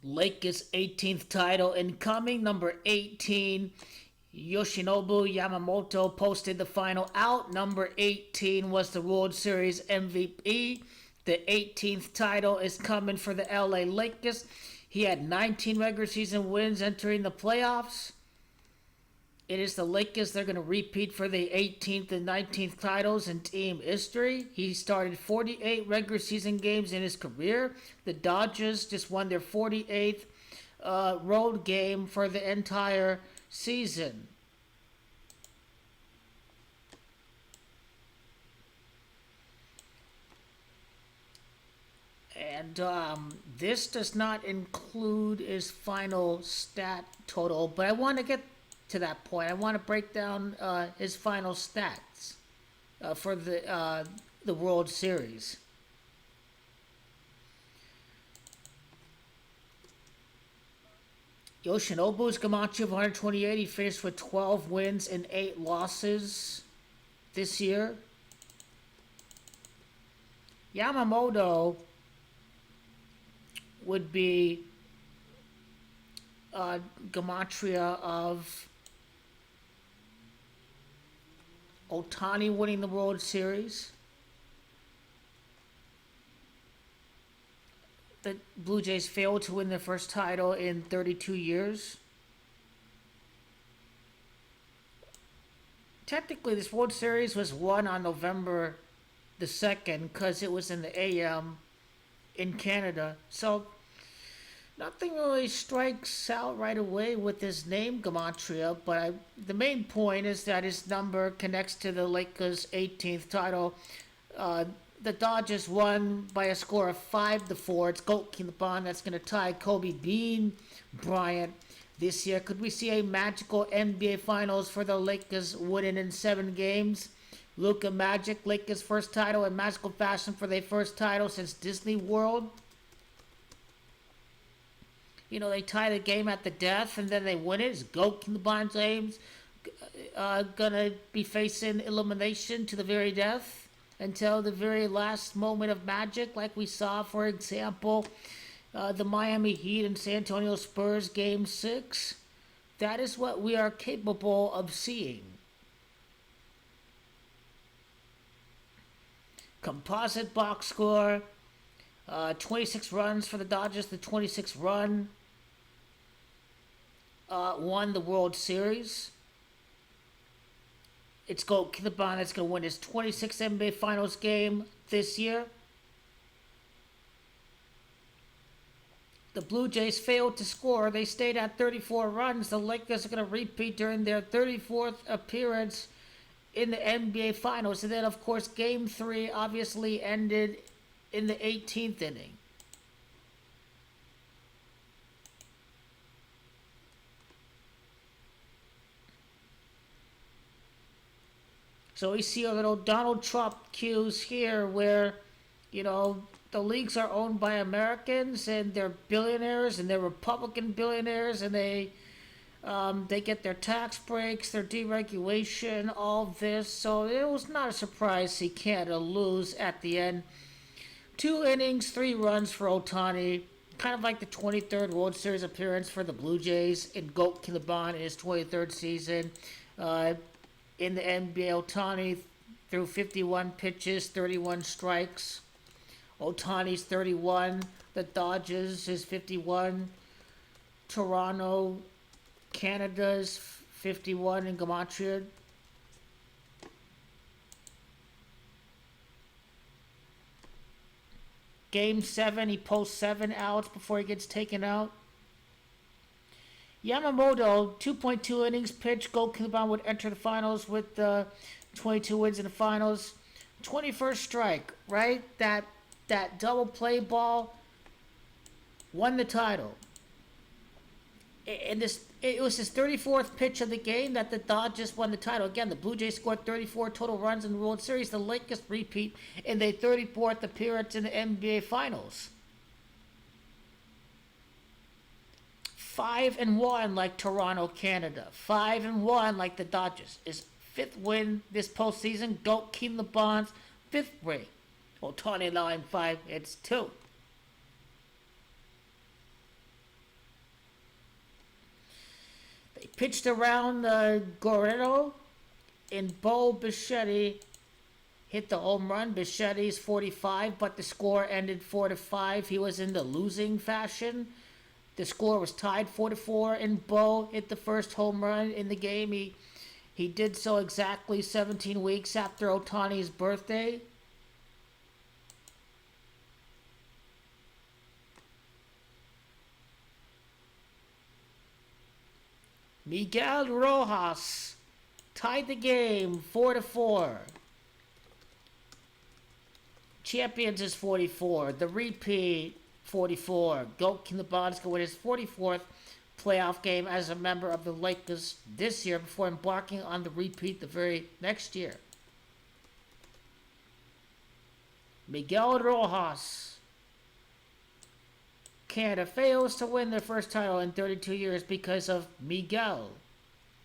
Lakers' 18th title incoming. Number 18, Yoshinobu Yamamoto posted the final out. Number 18 was the World Series MVP. The 18th title is coming for the LA Lakers. He had 19 regular season wins entering the playoffs. It is the Lakers. They're going to repeat for the 18th and 19th titles in team history. He started 48 regular season games in his career. The Dodgers just won their 48th road game for the entire season. And this does not include his final stat total, but I want to get to that point. I want to break down his final stats for the World Series. Yoshinobu's Gematria of 128. He finished with 12 wins and 8 losses this year. Yamamoto would be Gematria of Ohtani winning the World Series. The Blue Jays failed to win their first title in 32 years. Technically, this World Series was won on November the 2nd because it was in the AM in Canada. So nothing really strikes out right away with his name, Gematria, but the main point is that his number connects to the Lakers' 18th title. The Dodgers won by a score of 5-4. It's Goalkeeper that's going to tie Kobe Bean Bryant this year. Could we see a magical NBA Finals for the Lakers winning in 7 games? Luka Magic, Lakers' first title in magical fashion for their first title since Disney World. You know, they tie the game at the death and then they win it. Is LeBron James gonna be facing elimination to the very death until the very last moment of magic, like we saw, for example, the Miami Heat and San Antonio Spurs Game 6? That is what we are capable of seeing. Composite box score, 26 runs for the Dodgers. The 26th run won the World Series. It's Goalkeeper that's going to win his 26th NBA Finals game this year. The Blue Jays failed to score. They stayed at 34 runs. The Lakers are going to repeat during their 34th appearance in the NBA Finals. And then, of course, Game 3 obviously ended in the 18th inning. So we see a little Donald Trump cues here where, you know, the leagues are owned by Americans and they're billionaires and they're Republican billionaires and they get their tax breaks, their deregulation, all this. So it was not a surprise to see Canada lose at the end. 2 innings, 3 runs for Ohtani. Kind of like the 23rd World Series appearance for the Blue Jays in Goalkeeper in his 23rd season. In the NBA, Ohtani threw 51 pitches, 31 strikes. Ohtani's 31. The Dodgers is 51. Toronto, Canada's 51 in Gematria. Game 7, he posts 7 outs before he gets taken out. Yamamoto, 2.2 innings pitched. Goalkeeper would enter the finals with 22 wins in the finals. 21st strike, right? That double play ball won the title. And it was his 34th pitch of the game that the Dodgers won the title. Again, the Blue Jays scored 34 total runs in the World Series. The Lakers repeat in their 34th appearance in the NBA Finals. 5-1 like Toronto, Canada. 5-1 like the Dodgers. His 5th win this postseason. Don't keep the bonds. 5th ring. Ohtani line 5. It's 2. pitched around Guerrero, and Bo Bichetti hit the home run. Bichetti's 45, but the score ended 4-5. He was in the losing fashion. The score was tied 4-4, and Bo hit the first home run in the game. He did so exactly 17 weeks after Ohtani's birthday. Miguel Rojas tied the game 4-4. Champions is 44. The repeat 44. Goat Kinlabansky win his 44th playoff game as a member of the Lakers this year before embarking on the repeat the very next year. Miguel Rojas. Canada fails to win their first title in 32 years because of Miguel.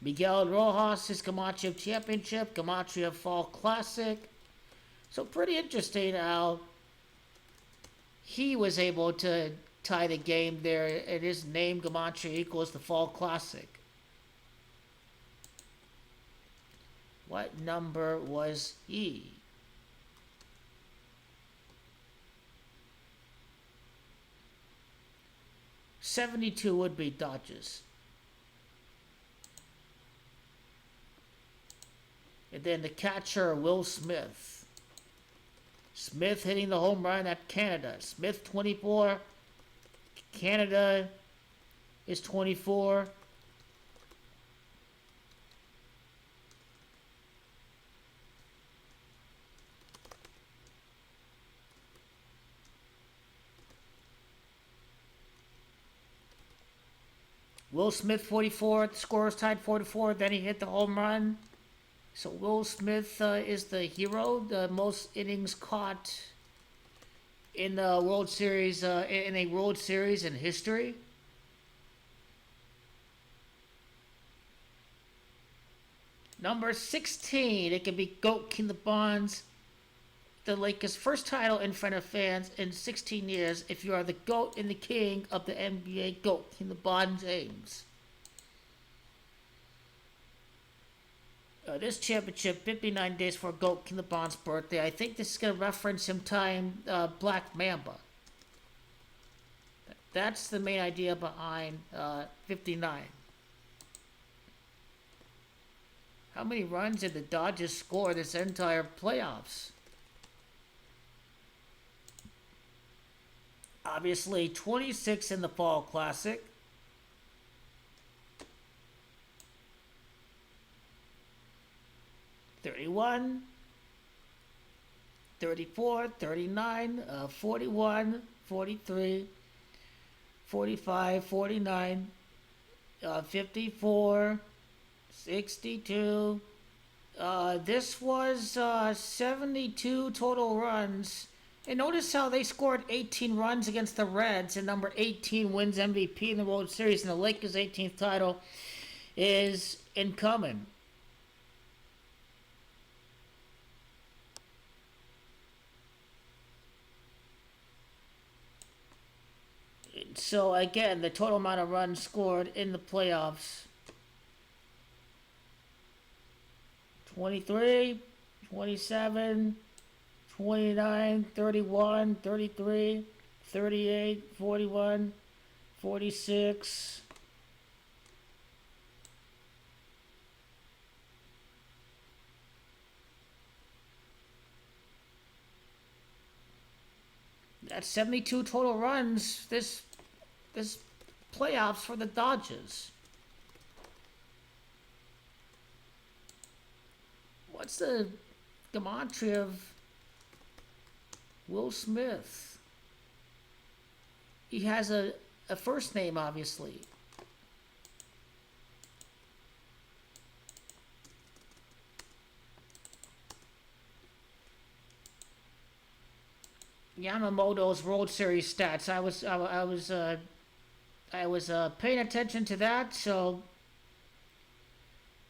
Miguel Rojas' his Gematria Championship, Gematria Fall Classic. So pretty interesting how he was able to tie the game there, and his name Gematria equals the Fall Classic. What number was he? '72 would be Dodgers. And then the catcher, Will Smith. Smith hitting the home run at Canada. Smith 24. Canada is 24. Will Smith 44. The score is tied 4-4. Then he hit the home run. So Will Smith is the hero, the most innings caught in the World Series, in a World Series in history. Number 16, it can be Goat King the Bonds. The Lakers' first title in front of fans in 16 years. If you are the GOAT and the king of the NBA, Goat King the Bonds James. This championship, 59 days for Goat King the Bond's birthday. I think this is going to reference him tying Black Mamba. That's the main idea behind 59. How many runs did the Dodgers score this entire playoffs? Obviously, 26 in the Fall Classic. '31, 34, 39, 41, 43, 45, 49, 54, 62. This was 72 total runs. And notice how they scored 18 runs against the Reds, and number 18 wins MVP in the World Series, and the Lakers' 18th title is incoming. So again, the total amount of runs scored in the playoffs: 23, 27, 29, 31, 33, 38, 41, 46. That's 72 total runs this playoffs for the Dodgers. What's the gematria of Will Smith? He has a first name, obviously. Yamamoto's World Series stats. I was paying attention to that. So,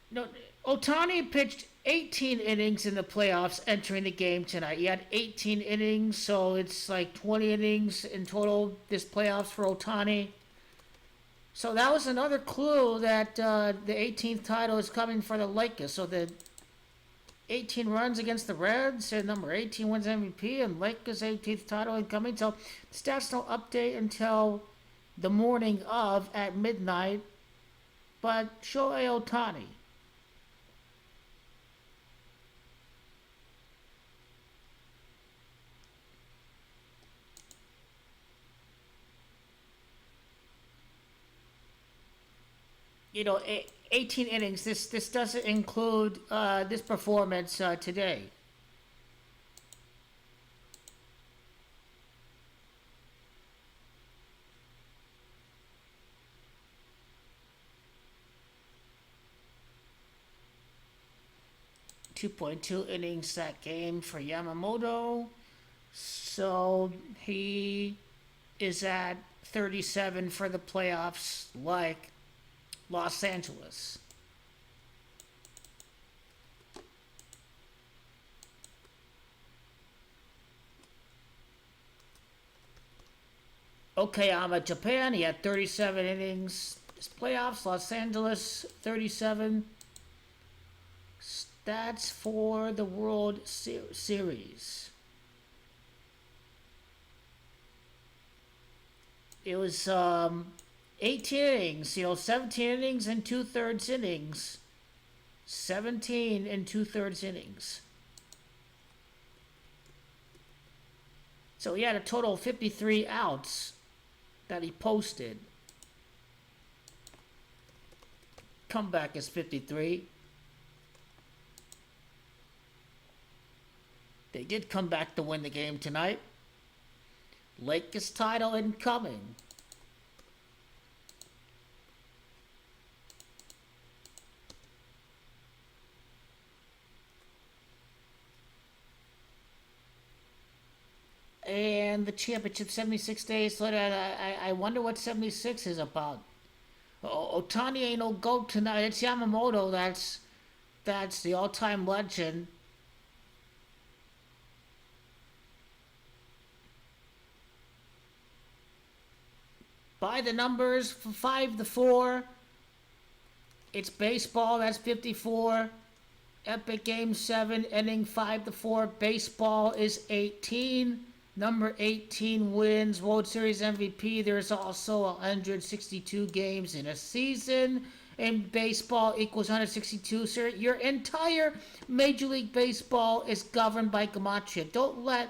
no, Ohtani pitched 18 innings in the playoffs entering the game tonight. He had 18 innings, so it's like 20 innings in total this playoffs for Ohtani. So that was another clue that the 18th title is coming for the Lakers. So the 18 runs against the Reds, and number 18 wins MVP, and Lakers 18th title incoming. So stats don't update until the morning of at midnight. But Shohei Ohtani. You know, 18 innings. This doesn't include this performance today. 2.2 innings that game for Yamamoto. So he is at 37 for the playoffs, like Los Angeles. Okayama, Japan, he had 37 innings. His playoffs, Los Angeles, 37. Stats for the World Series. It was 18 innings, 17 innings and two-thirds innings. 17 and two-thirds innings. So he had a total of 53 outs that he posted. Comeback is 53. They did come back to win the game tonight. Lakers title incoming. And the championship 76 days later. I wonder what 76 is about. Ohtani ain't no GOAT tonight. It's Yamamoto. That's the all-time legend. By the numbers, 5-4. It's baseball. That's 54. Epic Game 7, ending 5-4. Baseball is 18. Number 18 wins World Series MVP. There's also 162 games in a season. And baseball equals 162. So your entire Major League Baseball is governed by Gematria. Don't let,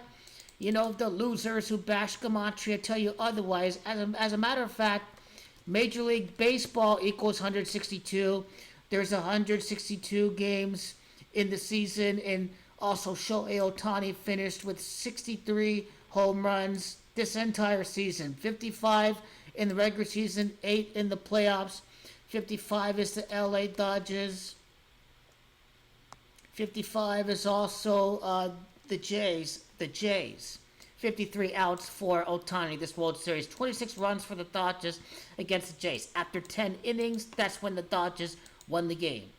the losers who bash Gematria tell you otherwise. As a matter of fact, Major League Baseball equals 162. There's 162 games in the season. And also Shohei Ohtani finished with 63 home runs this entire season. 55 in the regular season, 8 in the playoffs. 55 is the LA Dodgers. 55 is also the Jays. 53 outs for Ohtani this World Series. 26 runs for the Dodgers against the Jays. After 10 innings, that's when the Dodgers won the game.